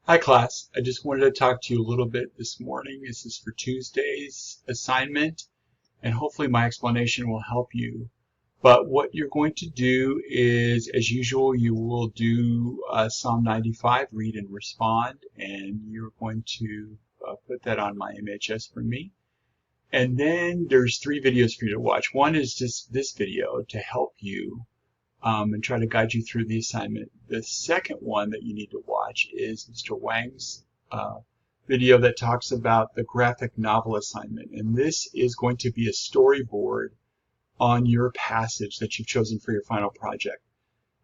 Hi class, I just wanted to talk to you a little bit this morning. This is for Tuesday's assignment, and hopefully my explanation will help you. But what you're going to do is, as usual, you will do Psalm 95, read and respond, and you're going to put that on my MHS for me. And then there's 3 videos for you to watch. One is just this video to help you and try to guide you through the assignment. The second one that you need to watch is Mr. Wang's video that talks about the graphic novel assignment. And this is going to be a storyboard on your passage that you've chosen for your final project.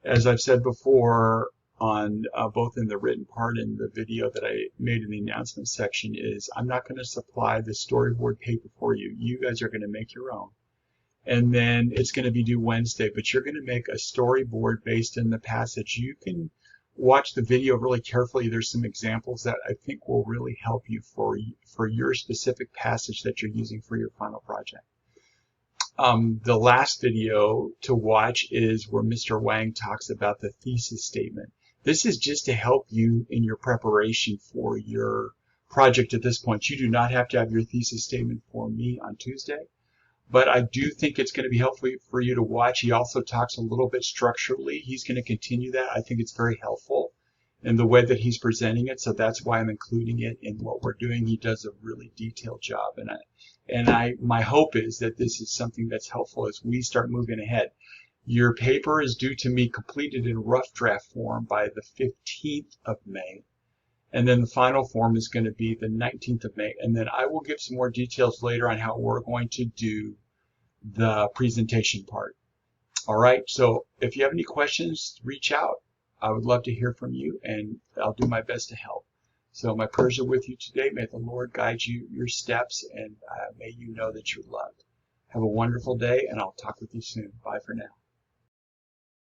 As I've said before, on both in the written part and the video that I made in the announcement section, is I'm not going to supply the storyboard paper for you. You guys are going to make your own. And then it's going to be due Wednesday, but you're going to make a storyboard based in the passage. You can watch the video really carefully. There's some examples that I think will really help you for your specific passage that you're using for your final project. The last video to watch is where Mr. Wang talks about the thesis statement. This is just to help you in your preparation for your project at this point. You do not have to have your thesis statement for me on Tuesday. But I do think it's going to be helpful for you to watch. He also talks a little bit structurally. He's going to continue that. I think it's very helpful in the way that he's presenting it, so that's why I'm including it in what we're doing. He does a really detailed job, and my hope is that this is something that's helpful as we start moving ahead. Your paper is due to me completed in rough draft form by the 15th of May. And then the final form is going to be the 19th of May. And then I will give some more details later on how we're going to do the presentation part. All right, so if you have any questions, reach out. I would love to hear from you, and I'll do my best to help. So my prayers are with you today. May the Lord guide you, your steps, and may you know that you're loved. Have a wonderful day, and I'll talk with you soon. Bye for now.